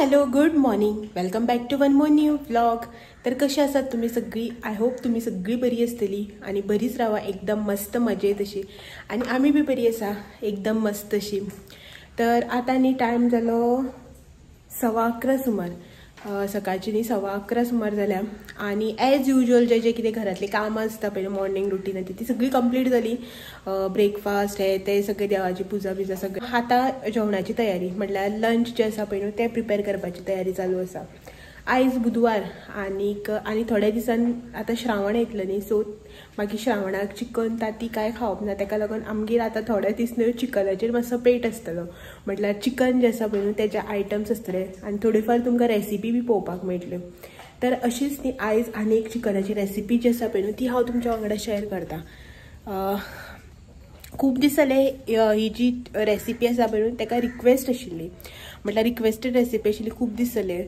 Hello good morning welcome back to one more new vlog. तर कशी आसात तुम्ही सगळी? आय होप तुम्ही सगळी बरी असतली आणि बरीच राहा एकदम मस्त मजेत अशी। आणि आम्ही बी बरी आसा एकदम मस्त अशी। तर आता नी टाइम जालो 11:15 सुमार, सकाळची न्ही 11:15 सुमार जाल्या। आणि ॲज युजल जे कितें घरातली कामां आसता पळय मॉर्निंग रुटीन ती सगळी कंप्लीट जाली। ब्रेकफास्ट हे ते सगळे देवाची पुजा बिजा सगळं। आतां जेवणाची तयारी म्हटल्यार लंच जे आसा पळय ते प्रिपेअर करपाची तयारी चालू आसा। आयज बुधवार आणि थोड्या दिसान आतां श्रावण येतलो न्ही, सो मागीर श्रावणाक चिकन ताती काय खावप ना, ताका लागून आमगेर आतां थोडे दीस न्हू चिकनाचेर मातसो पेट आसतलो। म्हटल्यार चिकन जे आसा पळय तेजे आयटम्स आसतले आणि थोडीफार तुमकां रेसिपी बी पळोवपाक मेळटल्यो। तर अशीच न्ही आयज आनी एक चिकनाची रेसिपी जी आसा पळय ती हांव तुमच्या वांगडा शेअर करतां। खूब दीस जाले ही जी रेसिपी आसा पळय ताका रिक्वेस्ट आशिल्ली, म्हटल्यार रिक्वेस्टेड रेसिपी आशिल्ली। खूब दीस जाले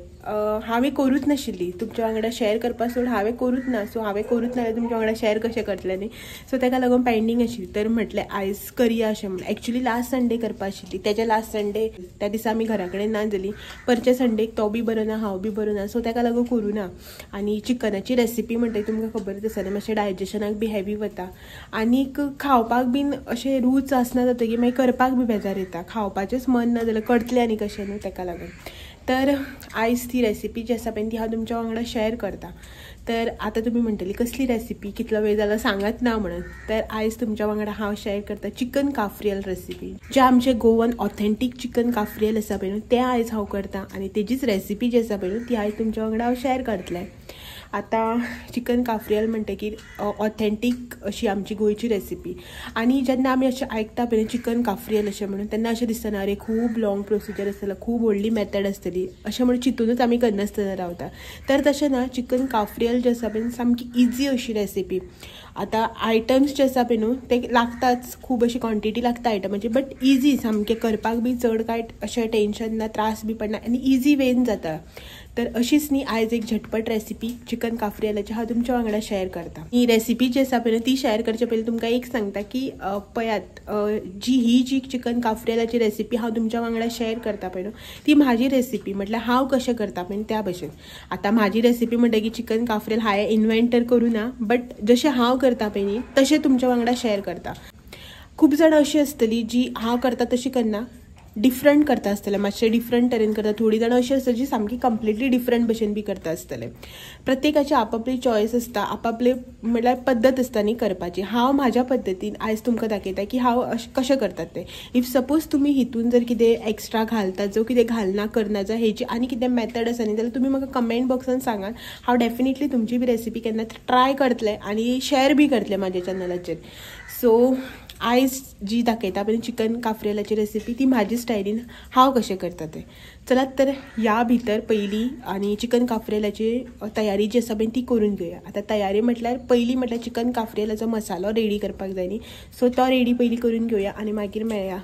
हांवें करूच नाशिल्ली, तुमच्या वांगडा शेअर करपा सोड हांवें करूच ना। सो हांवें करूच ना जाल्यार तुमच्या वांगडा शेअर कशें करतलें न्ही, सो ताका लागून पेंडींग आशिल्ली। तर म्हटलें आयज करया अशें म्हणलें। एक्चुअली लास्ट संडे करपा आशिल्ली, तेच्या लास्ट संडे त्या दिसा आमी घरा कडेन ना जाली। परचे संडेक तो बी बरो ना हांव बी बरो ना, सो ताका लागून करूं ना। आनी चिकनाची रेसिपी म्हणटा तुमकां खबरच आसा न्ही, मातशें डायजेशनाक बी हेवी वता आनीक खावपाक बीन अशें रूच आसना जातकीर मागीर करपाक बी बेजार येता। खावपाचेंच मन ना जाल्यार करतलें आनी कशें न्हू, ताका लागून। तर आयज ती रेसिपी जी आसा पळय ती हांव तुमच्या वांगडा शेअर करतां। तर आतां तुमी म्हणटली कसली रेसिपी, कितलो वेळ जाला सांगात ना म्हणून। तर आयज तुमच्या वांगडा हांव शेअर करतां चिकन काफ्रियल रेसिपी। जे आमचे गोवन ऑथेंटीक चिकन काफ्रियल आसा पळय तें आयज हांव करतां आणि तेजीच रेसिपी जी आसा पळय ती आयज तुमच्या वांगडा हांव शेअर करतलें। आतां चिकन काफ्रियल म्हणटकीर ऑथेंटीक अशी आमची गोंयची रेसिपी। आनी जेन्ना आमी अशें आयकता पळय चिकन काफ्रियल अशें म्हणून तेन्ना अशें दिसतना अरे खूब लॉंग प्रोसिजर आसतलो, खूब व्हडली मेथड आसतली अशें म्हणून चिंतूनच आमी करनासतना रावता। तर तशें ना, चिकन काफ्रियल जे आसा पळय सामकी इजी अशी रेसिपी। आतां आयटम्स जे आसा पळय न्हू ते लागताच, खूब अशी क्वॉन्टिटी लागता आयटमाची, बट इजी सामकें करपाक बी चड कांय अशें टेन्शन ना, त्रास बी पडना आनी इजी वेन जाता। तर अशीच न्ही आयज एक झटपट रेसिपी चिकन काफ्रियलाची हांव तुमच्या वांगडा शेअर करतां। ही रेसिपी जी आसा पळय ती शेअर करचे पयलीं तुमकां एक सांगता की पळयात, ही जी चिकन काफ्रियलाची रेसिपी हांव तुमच्या वांगडा शेअर करता पळय न्हू ती म्हाजी रेसिपी, म्हटल्यार हांव कशें करता पळय त्या भशेन। आतां म्हाजी रेसिपी म्हणटा की चिकन काफ्रियल हांवें इन्व्हेंट करूं ना, बट जशें हांव करता पळय न्ही तशें तुमच्या वांगडा शेअर करता। खूब जाणां अशीं आसतलीं जी हांव करता तशी करना, डिफरंट करता आसतले, मातशें डिफरंट तरेन करता। थोडीं जाणां अशीं आसता जी सामकी कंप्लिटली डिफरंट भशेन बी करता आसतले। प्रत्येकाची आपापली चॉयस आसता, आपापले म्हटल्यार पद्दत आसता न्ही करपाची। हांव म्हाज्या पद्दतीन आयज तुमकां दाखयता की हांव कशें करतात तें। इफ सपोज तुमी हितून जर कितें एक्स्ट्रा घालतात जो कितें घालना करना जाल्यार हेची आनी कितें मेथड आसा न्ही जाल्यार तुमी म्हाका कमेंट बॉक्सान सांगात। हांव डेफिनेटली तुमची बी रेसिपी केन्ना ट्राय करतलें आनी शेअर बी करतलें म्हाज्या चॅनलाचेर। सो आयज जी दाखयता पळय चिकन काफ्रियलाची रेसिपी ती म्हाजी स्टायलीन हांव कशें करता तें। चलात तर ह्या भितर पयलीं आनी चिकन काफ्रियलाची तयारी जी आसा पळय ती करून घेवया। आतां तयारी म्हटल्यार पयलीं म्हटल्यार चिकन काफ्रियलाचो मसालो रेडी करपाक जाय न्ही, सो तो रेडी पयलीं करून घेवया आनी मागीर मेळया।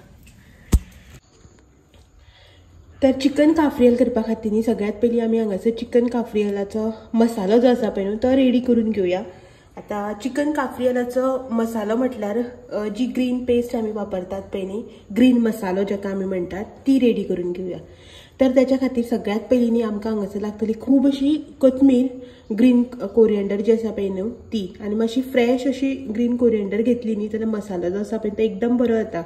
तर चिकन काफ्रियल करपा खातीर न्ही सगळ्यात पयलीं आमी हांगासर चिकन काफ्रियलाचो मसालो जो आसा पळय न्हू तो रेडी करून घेवया। आतां चिकन काफ्रियलाचो मसालो म्हटल्यार जी ग्रीन पेस्ट आमी वापरतात पळय न्ही, ग्रीन मसालो जाका आमी म्हणटात ती रेडी करून घेवया। तर त्याच्या खातीर सगळ्यात पयलीं न्ही आमकां हांगासर लागतली खूब अशी कोथमीर, ग्रीन कोरिएंडर जी आसा पळय न्हू ती, आनी मातशी फ्रेश अशी ग्रीन कोरिएंडर घेतली न्ही जाल्यार मसालो जो आसा पळय तो एकदम बरो जाता।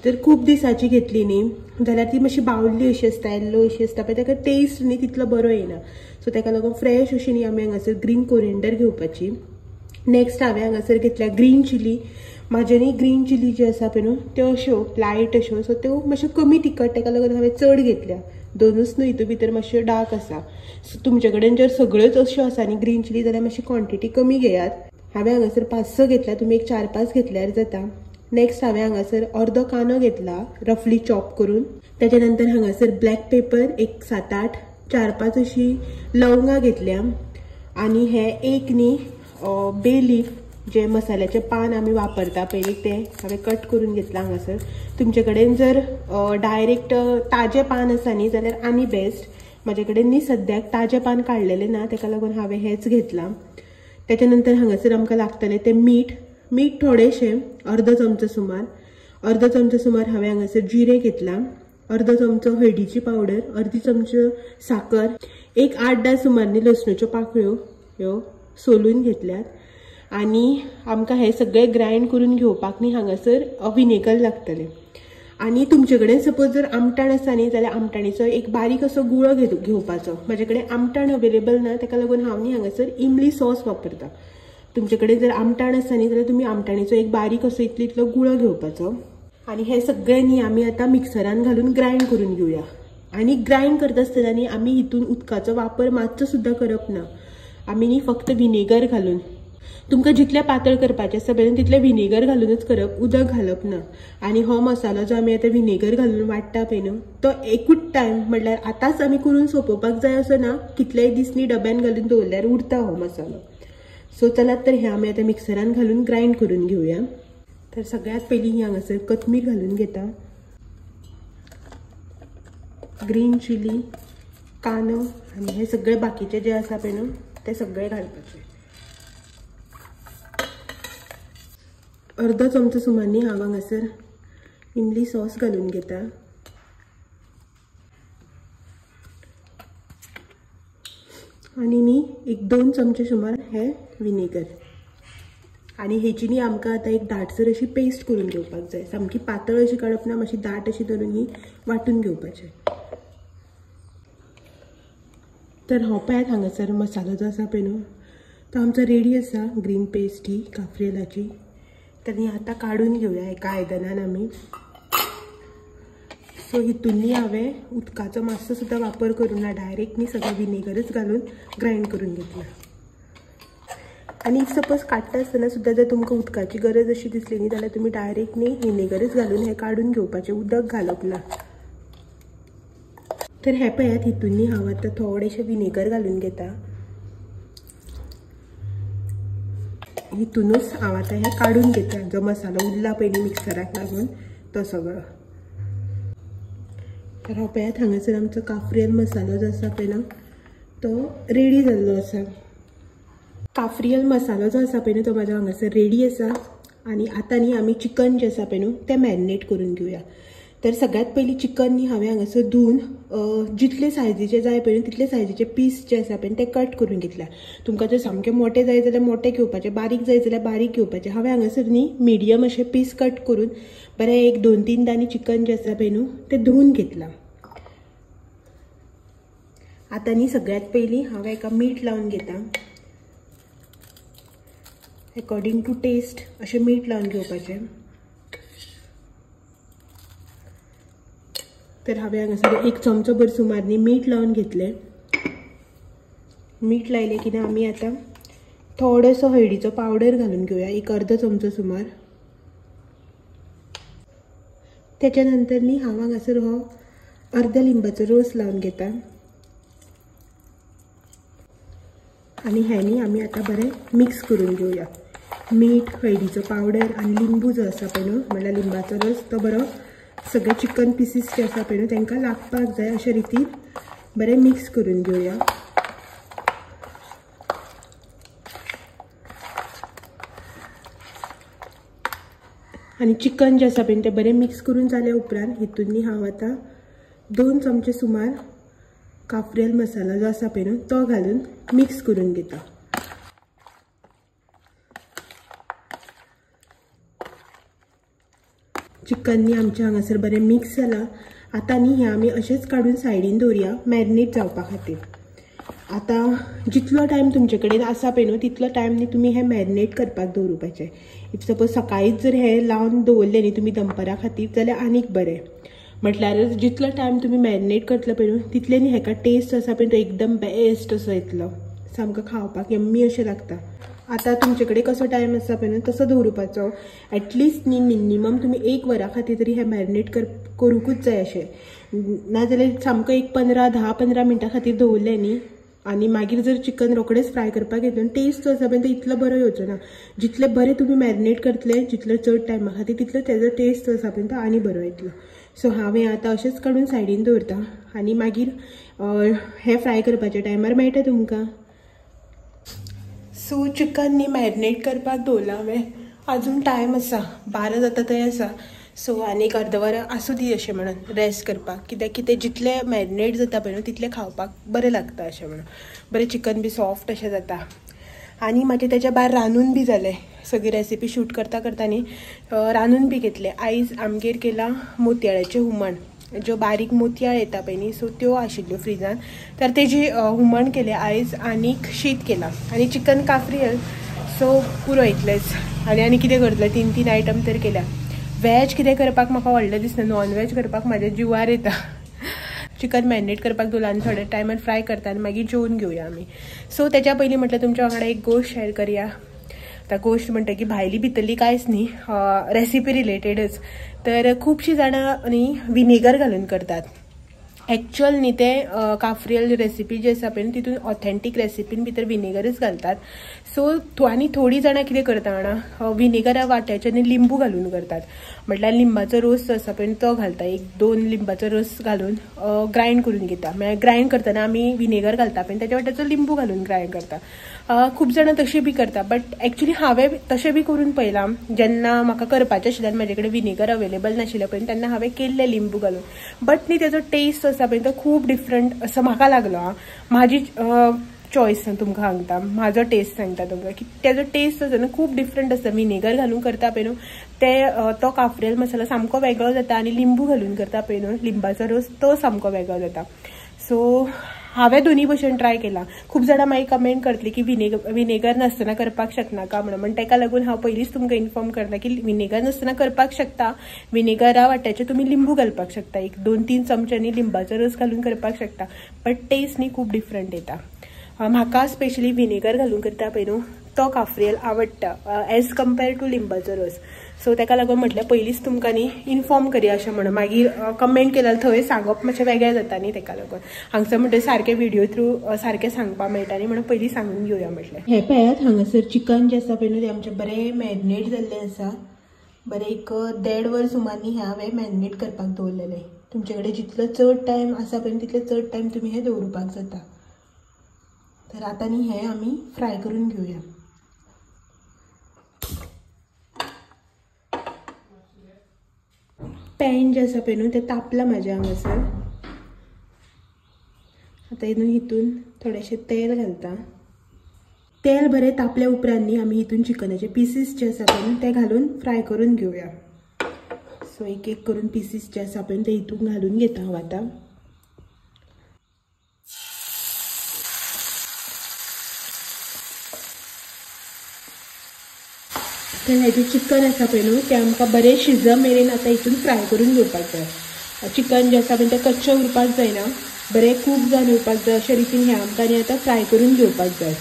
जर खूब दिसाची घेतली न्ही जाल्यार ती मातशी बावल्ली अशी आसता, येल्लो अशी आसता पळय, ताका टेस्ट न्ही तितलो बरो येना। सो ताका लागून फ्रेश अशी न्ही आमी हांगासर ग्रीन कोरिएंडर घेवपाची। नेक्स्ट हांवें हांगासर घेतल्या ग्रीन चिली। म्हाजे न्ही ग्रीन चिली जी आसा पळय न्हू त्यो अश्यो लायट अश्यो, सो त्यो मातश्यो कमी तिखट ताका लागून हांवें चड घेतल्या, दोनूच न्हू हितून भितर मातश्यो डार्क आसा। सो तुमचे कडेन जर सगळ्योच अश्यो आसा न्ही ग्रीन चिली जाल्यार मातशी क्वॉन्टिटी कमी घेयात। हांवें हांगासर 5-6 घेतल्या, तुमी एक 4-5 घेतल्यार जाता। नेक्स्ट हांवें हांगासर अर्दो कांदो घेतला रफली चॉप करून। त्याच्या नंतर हांगासर ब्लॅक पेपर एक 7-8, 4-5 अशी लवंगां घेतल्या आनी हे एक न्ही बे लीफ जे मसाल्याचे पान आमी वापरता पळय ते हांवें कट करून घेतला हांगासर। तुमचे कडेन जर डायरेक्ट ताजे पान आसा न्ही जाल्यार आनी बेस्ट। म्हाजे कडेन न्ही सद्याक ताजे पान काडलेले ना ताका लागून हांवें हेच घेतलां। त्याच्या नंतर हांगासर आमकां लागतलें तें मीठ थोडेशें अर्दो चमचो सुमार हांवें हांगासर जिरें घेतलां अर्धो चमचो हळदीची पावडर, अर्धी चमचो साखर, एक 8-10 सुमारनी लसणुच्यो पाकळ्यो ह्यो सोलून घेतल्यात. आणि आमकां हे सगळे ग्राइंड करून घेवपाक न्ही हांगासर विनेगर लागतले. आणि तुमचे कडेन सपोज जर आमटाण आसा न्ही जाल्यार आमटाणीचो एक बारीक असो गुळो घेवपाचो. म्हजे कडेन आमटाण अवेलेबल ना, ताका लागून हांव न्ही हांगासर इमली सॉस वापरता. तुमचे कडेन जर आमटाण आसा न्ही जाल्यार तुमी आमटाणीचो एक बारीक असो इतलो गुळो घेवपाचो. आणि हे सगळे न्ही आमी आतां मिक्सरान घालून ग्राइंड करून घेवया. आणि ग्राइंड करता आसतना न्ही आमी हितून उदकाचो वापर मातसो सुद्दां करप ना. आमी न्ही फक्त विनेगर घालून, तुमकां जितलें पातळ करपाचें आसा पळय तितलें विनेगर घालूनच करप, उदक घालप ना. आणि हो मसालो जो आमी आतां विनेगर घालून वाडटा पळय न्हू तो एकूच टायम म्हणल्यार आतांच आमी करून सोंपोवपाक जाय असो ना, कितलेय दीस न्ही डब्यान घालून दवरल्यार उरता हो मसालो. सो चलात तर हे आमी आतां मिक्सरान घालून ग्राइंड करून घेवया. तर सगळ्यात पयलीं ही हांगासर कोथमीर घालून घेता, ग्रीन चिली, कांदो आनी हे सगळे बाकीचे जे आसा पळय न्हू ते सगळे घालपाचे. अर्धो चमचो सुमारनी हांव हांगासर इमली सॉस घालून घेता. आनी न्ही एक 2 चमचे सुमार हे विनेगर. आणि हेची न्ही आमकां आतां एक दाटसर अशी पेस्ट करून घेवपाक जाय. सामकी पातळ अशी काडप ना, मातशी दाट अशी धरून ही वाटून घेवपाचें. तर हो पळयात हांगासर मसालो जो आसा पळय न्हू तो आमचो रेडी आसा. ग्रीन पेस्ट ही काफ्रियलाची. तर ही आतां काडून घेवया एका आयदनान आमी. सो हितून न्ही हांवें उदकाचो मातसो सुद्दां वापर करूं ना, डायरेक्ट न्ही सगळें विनेगरच घालून ग्राइंड करून घेतला. आणि इफ सपोज काडटा आसतना सुद्दां जर तुमकां उदकाची गरज अशी दिसली न्ही जाल्यार तुमी डायरेक्ट न्ही विनेगरच घालून हे काडून घेवपाचें, उदक घालप ना. तर हे पळयात हितून न्ही हांव आतां थोडेशें विनेगर घालून घेता. हितूनच हांव आतां हे काडून घेता जो मसालो उरला पयलीं मिक्सराक लागून तो सगळो. तर हो पळयात हांगासर आमचो काफ्रियल मसालो जो आसा पळय न्हू तो रेडी जाल्लो आसा. काफ्रियल मसालो जो आसा पळय न्हू तो म्हाजो हांगासर रेडी आसा. आनी आतां न्ही आमी चिकन जें आसा पळय न्हू तें मॅरिनेट करून घेवया. तर सगळ्यात पयलीं चिकन न्ही हांवें हांगासर धुवन जितले सायजीचे जाय पळय तितले सायजीचे पीस जे आसा पळय ते कट करून घेतल्या. तुमकां जर सामके मोठे जाय जाल्यार मोठे घेवपाचे, बारीक जाय जाल्यार बारीक घेवपाचे. हांवें हांगासर न्ही मिडियम अशे पीस कट करून बरें एक 2-3 दाणी चिकन जें आसा पळय न्हू तें धुवन घेतलां. आतां न्ही सगळ्यात पयलीं हांव एका मीठ लावन घेता. अकॉर्डिंग टू टेस्ट अशें मीठ लावन घेवपाचें. तर हांवें हांगासर 1 चमचो भर सुमारनी मीठ लावन घेतलें. मीठ लायलें की ना आमी आतां थोडोसो हळदीचो पावडर घालून घेवया, एक अर्धो चमचो सुमार. त्याच्या नंतर न्ही हांव हांगासर हो अर्ध्या लिंबाचो रोस लावन घेता. आनी हे न्ही आमी आतां बरें मिक्स करून घेवया. मीठ, हळदीचो पावडर आनी लिंबू जो आसा पळय न्हू म्हणल्यार लिंबाचो रस तो बरो सगळे चिकन पीसीस जे आसा पळय न्हू तांकां लागपाक जाय अशे रितीन बरें मिक्स करून घेवया. आनी चिकन जें आसा पळय तें बरें मिक्स करून जाले उपरांत हितून न्ही हांव आतां 2 चमचे सुमार काफ्रियल मसाला जो आसा पळय न्हू तो घालून मिक्स करून घेता. चिकन न्ही आमचें हांगासर बरें मिक्स जालां. आतां न्ही हें आमी अशेंच काडून सायडीन दवरया मॅरिनेट जावपा खातीर. आतां जितलो टायम तुमचे कडेन आसा पळय न्हू तितलो टायम न्ही तुमी हें मॅरिनेट करपाक दवरुपाचें. इफ सपोज सकाळीच जर हें लावन दवरलें न्ही तुमी दनपारा खातीर जाल्यार आनीक बरें. म्हटल्यार जितलो टायम तुमी मॅरिनेट करतलो पळय न्हू तितले न्ही हेका टेस्ट आसा पळय तो एकदम बेस्ट असो येतलो. सामको खावपाक यम्मी अशें लागता. आतां तुमचे कडेन कसो टायम आसा पळय न्हू तसो दवरुपाचो. एटलिस्ट न्ही मिनिमम तुमी 1 वरा खातीर तरी हें मॅरिनेट करूंकूच जाय अशें. नाजाल्यार सामको एक 10-15 मिनटां खातीर दवरलें न्ही आनी मागीर जर चिकन रोखडेंच फ्राय करपाक घेतलो टेस्ट जो आसा पळय तो इतलो बरो येवचो ना. जितले बरें तुमी मॅरिनेट करतले जितले चड टायमा खातीर तितलो तेजो टेस्ट जो आसा पळय तो आनी बरो येतलो. सो हांवें आतां अशेंच काडून सायडीन दवरता आनी मागीर हें फ्राय करपाच्या टायमार मेळटा तुमकां. सो चिकन न्ही मॅरिनेट करपाक दवरला हांवें. अजून टायम आसा, 12 जाता थंय आसा. सो आनीक अर्दवर आसूं दी अशें म्हणून रेस्ट करपाक, कित्याक की तें जितलें मॅरिनेट जाता पळय न्हू तितलें खावपाक बरें लागता अशें म्हणून. बरें चिकन बी सॉफ्ट अशें जाता. आनी मागीर तेच्या भायर रांदून बी जालें. सगळी रेसिपी शूट करता करता न्ही रांदून बी घेतलें. आयज आमगेर केलां मोतयाळ्याचें हुमण. ज्यो बारीक मोतयाळ येता पळय न्ही, सो त्यो आशिल्ल्यो फ्रिजान, तर तेजी हुमण केलें आयज. आनीक शीत केलां आनी चिकन काफ्रियल. सो पुरो इतलेंच. आनी कितें करतलें, 3 आयटम तर केल्या. वॅज कितें करपाक म्हाका व्हडलें दिसना, नॉन वॅज करपाक म्हाज्या जिवार येता. चिकन मॅरिनेट करपाक दवरला आनी थोड्या टायमार फ्राय करता आनी मागीर जेवन घेवया आमी. सो तेच्या पयलीं म्हटल्यार तुमच्या वांगडा एक गोश्ट शेअर करुया. आतां गोश्ट म्हणटा की भायली भितरली कांयच न्ही, रेसिपी रिलेटेडच. तर खुबशीं जाणां न्ही विनेगर घालून करतात. एक्चुअल न्ही ते काफ्रियल रेसिपी जी आसा पळय तितून ऑथेंटीक रेसिपीन भितर विनेगरच घालतात. सो आनी थोडी जाणां कितें करता जाणा, विनेगरा वाट्याचे आनी लिंबू घालून करतात. म्हटल्यार लिंबाचो रोस जो आसा पळय तो घालता, 1-2 लिंबाचो रोस घालून ग्रायंड करून घेता. म्हळ्यार ग्रायंड करतना आमी विनेगर घालता पळय तेच्या वाट्याचो लिंबू घालून ग्रायंड करता. खूब जाणां तशें बी करता, बट एक्चुअली हांवें तशें बी करून पळयलां. जेन्ना म्हाका करपाचें आशिल्लें आनी म्हाजे कडेन विनेगर अवेलेबल नाशिल्लें पळय तेन्ना हांवें केल्लें लिंबू घालून. बट न्ही तेजो टेस्ट आसा पळय तो खूब डिफरंट असो म्हाका लागलो. म्हाजी चॉयस तुमकां सांगता, म्हाजो टेस्ट सांगता तुमकां की तेजो टेस्ट आसा न्हू खूब डिफरंट आसता. विनेगर घालून करता पळय न्हू तो काफ्रियल मसाला सामको वेगळो जाता आनी लिंबू घालून करता पळय न्हू लिंबाचो रोस तो सामको वेगळो जाता. सो हांवें दोनी भशेन ट्राय केलां. खूब जाणां मागीर कमेंट करतली की विनेगर नासतना करपाक शकनाका म्हणून. ताका लागून हांव पयलींच तुमकां इन्फॉर्म करता की विनेगर नासतना करपाक शकता. विनेगरा वाट्याचे तुमी लिंबू घालपाक शकता, 1-2-3 चमच्यांनी लिंबाचो रोस घालून करपाक शकता. बट टेस्ट न्ही खूब डिफरंट येता. म्हाका स्पेशली विनेगर घालून करता पळय न्हू तो काफ्रियल आवडटा एज कम्पेर टू लिंबाचो रोस. सो ताका लागून म्हटल्यार पयलींच तुमकां न्ही इन्फॉर्म करया अशें म्हणून. मागीर कमेंट केल्यार थंय सांगप मातशें वेगळें जाता न्ही, ताका लागून हांगसर म्हणटकीर सारकें व्हिडिओ थ्रू सारकें सांगपाक मेळटा न्ही म्हणून पयलीं सांगून घेवया म्हटलें. हे पळयात हांगासर चिकन जें आसा पळय न्हू तें आमचें बरें मॅरिनेट जाल्लें आसा. बरें एक 1.5 वर सुमार न्ही हें हांवें मॅरिनेट करपाक दवरलेलें. तुमचे कडेन जितलो चड टायम आसा पळय तितलो चड टायम तुमी हें दवरुपाक जाता. तर आतां न्ही हें आमी फ्राय करून घेवया. पॅन जें आसा पळय न्हू तें तापलां म्हाज्या हांगासर. आतां न्हू हितून थोडेंशें तेल घालता. तेल बरें तापल्या उपरांत न्ही आमी हितून चिकनाचे पीसीस जे आसा पळय ते घालून फ्राय करून घेवया. सो एक करून पीसीस जे आसा पळय ते हितून घालून घेता हांव आतां. तर हें जें चिकन आसा पळय न्हू तें आमकां बरें शिज मेरेन आतां हितून फ्राय करून घेवपाक जाय. चिकन जें आसा पळय तें कच्चें उरपाक जायना, बरें कूक जावन येवपाक जाय. अशे रितीन हें आमकां न्ही आतां फ्राय करून घेवपाक जाय.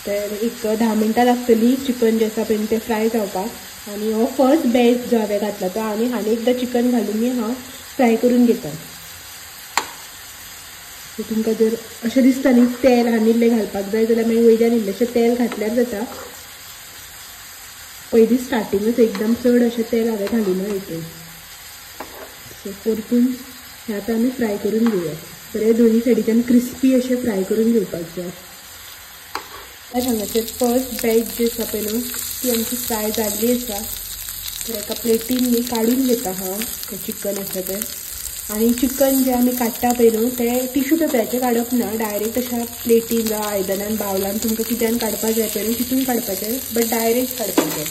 तर एक 10 मिनटां लागतलीं चिकन जें आसा पळय तें फ्राय जावपाक. आनी हो फर्स्ट बॅच जो हांवें घातला तो आनी एकदां चिकन घालून न्ही हांव फ्राय करून घेता. तुमकां जर अशें दिसता न्ही तेल आनिल्लें घालपाक जाय जाल्यार मागीर वयल्यान इल्लेशें तेल घातल्यार जाता. पयलीं स्टार्टिंगूच एकदम चड अशें तेल हांवें घालिना हितून. सो परतून हें आतां आमी फ्राय करून घेवया. बरें दोनी सायडीच्यान क्रिस्पी अशें फ्राय करून घेवपाक जाय. हांगासर फर्स्ट बॅच जी आसा पळय न्हू ती आमची फ्राय जाल्ली आसा. तर एका प्लेटीन न्ही काडून घेता हांव तें चिकन आसा तें. आनी चिकन जें आमी काडटा पळय न्हू तें टिश्यू पेपराचेर काडप ना, डायरेक्ट अशा प्लेटीन जावं आयदनान बावलान तुमकां कित्यान काडपाक जाय पळय न्हू तितून काडपाचें, बट डायरेक्ट काडपाक जाय.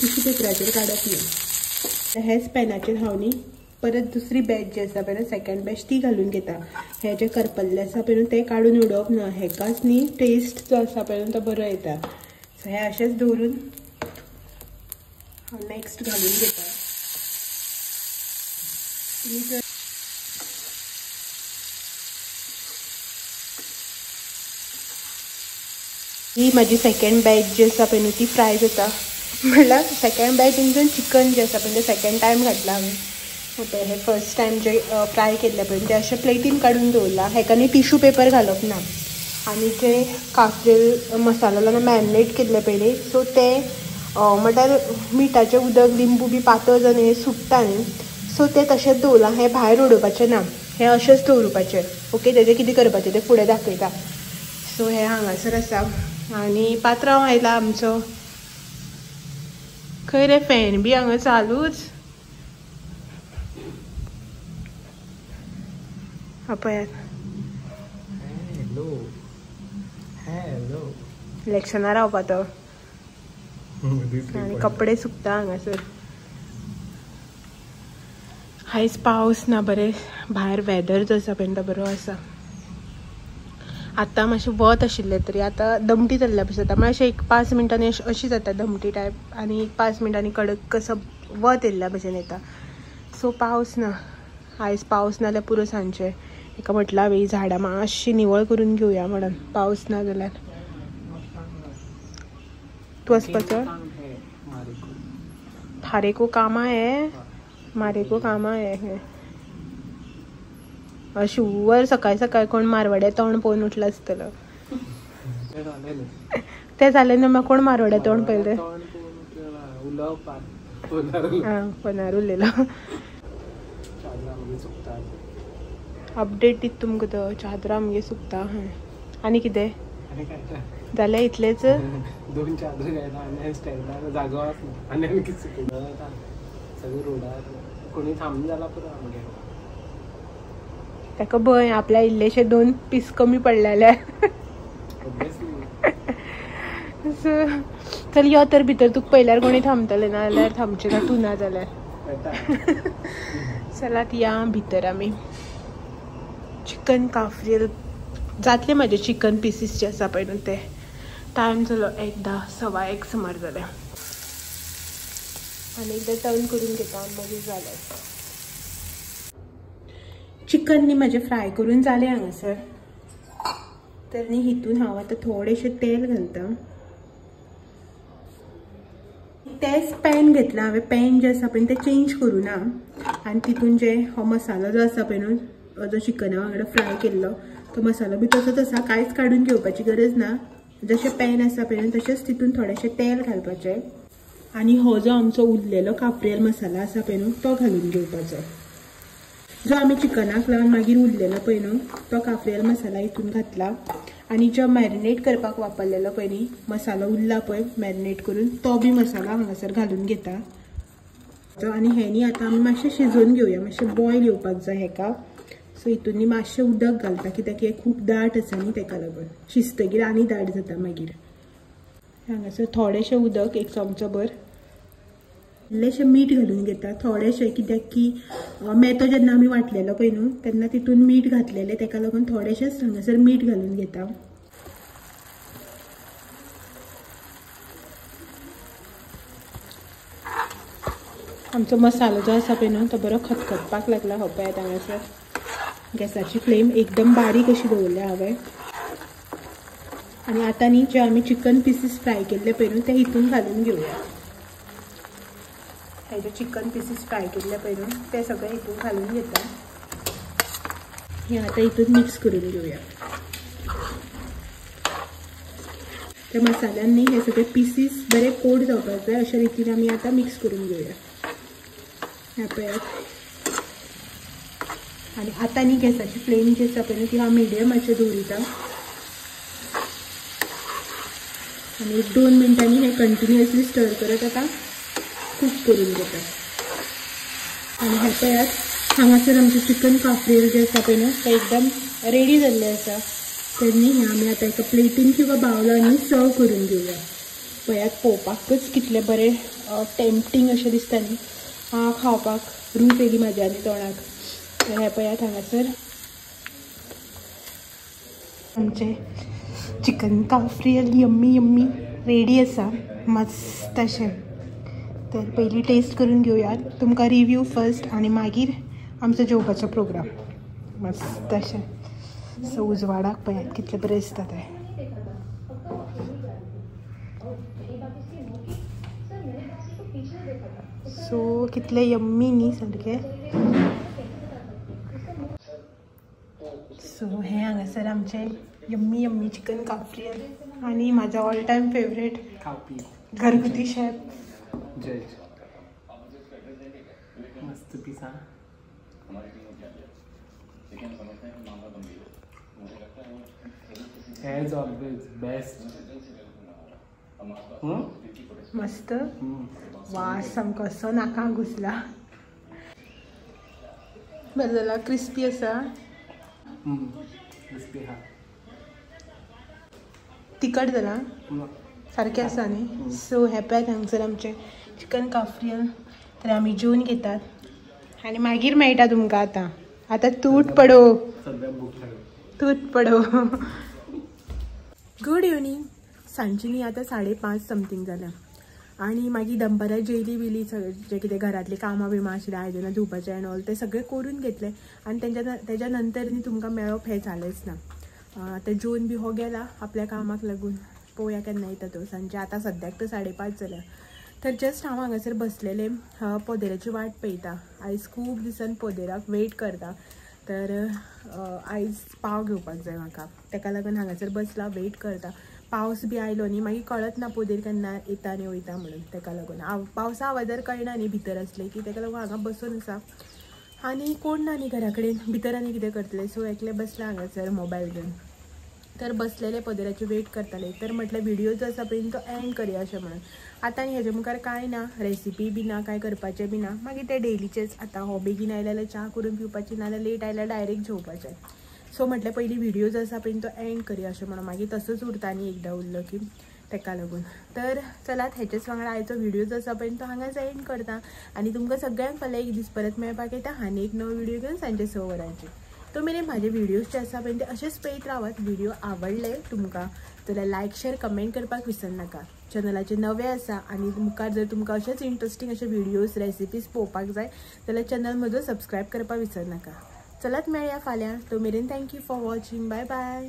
टिश्यू पेपराचेर काडप ना. हेच पॅनाचेर हांव न्ही परत दुसरी बॅच जी आसा पळय न्हू सेकंड बॅच ती घालून घेता. हे जे करपल्ले आसा पळय न्हू तें काडून उडोवप ना, हेकाच न्ही टेस्ट जो आसा पळय न्हू तो बरो येता. सो हे अशेंच दवरून हांव नेक्स्ट घालून घेता. ही म्हाजी सेकंड बॅच जी आसा पळय न्हू ती फ्राय जाता. म्हणल्यार सेकंड बॅच इंतून चिकन जें आसा पळय तें सेकंड टायम घातलां हांवें. हे फर्स्ट टायम जे फ्राय केल्ले पळय ते अशें प्लेटीन काडून दवरला. हेका न्ही टिश्यू पेपर घालप ना. आनी जे काफ्रियल मसाला मॅरिनेट केल्ले पयलीं सो ते म्हणल्यार मिठाचें उदक लिंबू बी पातळ जावन हें सुट्टा न्ही, सो तें तशेंच दवरलां. हें भायर उडोवपाचें ना, हें अशेंच दवरुपाचें. ओके, तेजें कितें करपाचें तें फुडें दाखयता. सो हें हांगासर आसा. आनी पात्रांव आयला आमचो. खंय रे फॅन बी हांगा चालूच. पळयात इलेक्शनार रावपा तो आनी कपडे सुकता हांगासर. आयज पावस ना, बरें भायर वेदर जो आसा पळय तो बरो आसा. आतां मातशें वत आशिल्लें तरी आतां दमटी जाल्ल्या भशेन जाता. मातशें एक 5 मिनटांनी अशी जाता दमटी टायप आनी एक 5 मिनटांनी कडक कसो वत येयल्ल्या भशेन येता. सो पावस ना आयज. पावस ना जाल्यार पुरो सांजचें. एका म्हटलं हांवें झाडां मातशी निवळ करून घेवया म्हणून, पावस ना जाल्यार. तूं वचपाचो? थारे को कामा है, मारे को कामा है. शुवर सकाळी सकाळी कोण मारवाड्या तोंड पळोवन उठला आसतलो. ते जालें न्हू. म्हाका कोण मारवाड्या तोंड पळयलें? फोनार उलयलो. अपडेट दिता तुमकां तो. चादरां आमगे सुकता. आनी कितें जालें? इतलेंच? 2 चादर घायला आनी स्टँडार जागो आसना आनी कितें सुकयता सगळें रोडार. कोणी थांबून जाला पुरो आमगे. ताका भंय आपल्या इल्लेशे 2 पीस कमी पडले जाल्यार. चल यो तर भितर. तुका पयल्यार कोणी थांबतले ना जाल्यार थांबचें ना, तूं ना जाल्यार. चलात या भितर आमी. चिकन काफ्रियल जातले म्हाजे चिकन पीसीस जे आसा पळय न्हू ते. टायम जालो 1:10 सुमार जालें. आनी एकदां टर्न करून घेता आनी मागीर जालें. चिकन न्ही म्हाजें फ्राय करून जालें हांगासर. तर न्ही हितून हांव आतां थोडेशें तेल घालता. तेच पॅन घेतला हांवें. पॅन जें आसा पळय तें चेंज करूं ना. आनी तितून जे हो मसालो जो आसा पळय न्हू, जो चिकना वांगडा फ्राय केल्लो तो मसालो बी तसोच आसा. कांयच काडून घेवपाची गरज ना. जशें पॅन आसा पळय तशेंच तितून थोडेशें तेल घालपाचें. आनी हो जो आमचो उरलेलो काफ्रियल मसाला आसा पळय न्हू तो घालून घेवपाचो. जो आमी चिकनाक लावन मागीर उरलेलो पळय न्हू तो काफ्रियल मसाला हितून घातला. आनी जो मॅरिनेट करपाक वापरलेलो पळय न्ही मसालो उरला पळय मॅरिनेट करून तो बी मसाला हांगासर घालून घेता. आनी हें न्ही आतां आमी मातशें शिजोवन घेवया. मातशें बॉयल येवपाक जाय हेका. सो हितून न्ही मातशें उदक घालता कित्याक हें खूब दाट आसा न्ही तेका लागून. शिजतगीर आनी दाट जाता मागीर. हांगासर थोडेशें उदक 1 चमचो भर. इल्लेशें मीठ घालून घेता. थोडेशें कित्याक की मेतो जेन्ना आमी वाटलेलो पळय न्हू तेन्ना तितून मीठ घातलेलें तेका लागून थोडेशेंच हांगासर मीठ घालून घेता. आमचो मसालो जो आसा पळय न्हू तो बरो खतखतपाक लागला. हो पळयात हांगासर. गॅसाची फ्लेम एकदम बारीक अशी दवरल्या हांवें. आनी आतां न्ही जे आमी चिकन पीसीस फ्राय केल्ले पळय न्हू ते हितून घालून घेवया. हे जे चिकन पीसीस फ्राय केल्ले पळय न्हू ते सगळे हितून घालून घेता. हे आतां हितून मिक्स करून घेवया. त्या मसाल्यान न्ही हे सगळे पीसीस बरे कोट जावपाक जाय अशा रितीन आमी आतां मिक्स करून घेवया. हे पळयात. आनी आतां न्ही गॅसाची फ्लेम जी आसा पळय न्ही ती हांव मिडियमाचेर दवरिता. आनी 1-2 मिनटांनी हे कंटिन्युअसली स्टर करत आतां कूक करून घेता. आनी हे पळयात हांगासर आमचें चिकन काफ्रियल जें आसा पळय न्हू तें एकदम रेडी जाल्लें आसा. तर न्ही हें आमी आतां एका प्लेटीन किंवा बावलांनी सर्व करून घेवया. पळयात पळोवपाकच कितलें बरें टेम्पटींग अशें दिसता न्ही. खावपाक रूच येयली म्हाज्या आनी तोंडाक. हे पळयात हांगासर आमचें chicken cafreal yummy yummy ready आसा मस्त अशें. तर पयलीं टेस्ट करून घेवयात. तुमकां रिव्यू फर्स्ट आनी मागीर आमचो जेवपाचो प्रोग्राम. मस्त अशें. सो उजवाडाक पळयात कितलें बरें दिसता तें. सो कितलें यम्मी न्ही सारकें. सो हे हांगासर आमचें यम्मी यम्मी चिकन काफ्रियल आनी म्हाजो ऑल टायम फेवरेट खावपी घरगुती शेफ जज. मस्त पिसा. As always best. मस्त. वास सामको असो नाकांक घुसला. बरं झाला क्रिस्पी असा. तिखट जाला सारकें आसा न्ही. सो हेपॅक हांगसर आमचें चिकन काफ्रियल. तर आमी जेवन घेतात आनी मागीर मेळटा तुमकां. आतां तूट पडो तूट पडो. Good evening. सांजची न्ही आतां 5:30 समथींग जाल्या आनी मागीर दनपारां जेली बिली जे कितें घरांतली कामां बिमां आशिल्लीं आयदनां धुवपाचें एंड ऑल तें सगळें करून घेतलें आनी तेज्या नंतर न्ही तुमकां मेळप हें जालेंच ना. आतां जेवन बी हो गेला आपल्या कामाक लागून. पळोवया केन्ना येता तो सांजचे. आतां सद्याक तर 5:30 जाल्या. तर जस्ट हांव हांगासर बसलेलें पोदेराची वाट पळयता. आयज खूब दिसान पोदेराक वेट करता. तर आयज पाव घेवपाक जाय म्हाका. ताका लागून हांगासर बसला वेट करता. पावस बी आयलो न्ही मागीर कळत ना पोदेर केन्ना येता आनी वयता म्हणून. ताका लागून पावसा आवाजार कळना न्ही भितर आसलें की. ताका लागून हांगा बसून आसा आनी कोण ना न्ही घरा कडेन. भितर आनी कितें करतलें. सो एकलें बसलां हांगासर मोबायल घेवन. तर बसलेले पोदेराची वेट करताले. तर म्हटलें व्हिडिओ जो आसा पळय तो एंड करया अशें म्हणून. आतां हेजे मुखार कांय ना, रेसिपी बी ना, कांय करपाचें बी ना. मागीर ते डेलीचेच. आतां हो बेगीन आयले जाल्यार च्या करून पिवपाची, नाल्यार लेट आयल्यार डायरेक्ट जेवपाचें. सो म्हटलें पयलीं व्हिडिओ जो आसा पळय तो एंड करया अशें म्हणून. मागीर तसोच उरता न्ही एकदां उरलो की. ताका लागून तर चलात हेचेच वांगडा आयचो व्हिडिओ जो आसा पळय तो हांगाच एंड करता आनी तुमकां सगळ्यांक फाल्यां एक दीस परत मेळपाक येता आनी एक नवो व्हिडिओ घेवन सांजचे 6 वरांचेर. तो मेरेन म्हाजे व्हिडिओज जे आसा पळय ते अशेंच पळयत रावात. व्हिडिओ आवडले तुमकां जाल्यार लायक शेअर कमेंट करपाक विसरनाका. चॅनलाचेर नवे आसा आनी मुखार जर तुमकां अशेंच इंट्रस्टींग अशे व्हिडिओज रेसिपीज पळोवपाक जाय जाल्यार चॅनल म्हजो सबस्क्रायब करपाक विसरनाका. चलात मेळया फाल्यां. तो मेरेन thank you for watching. Bye bye.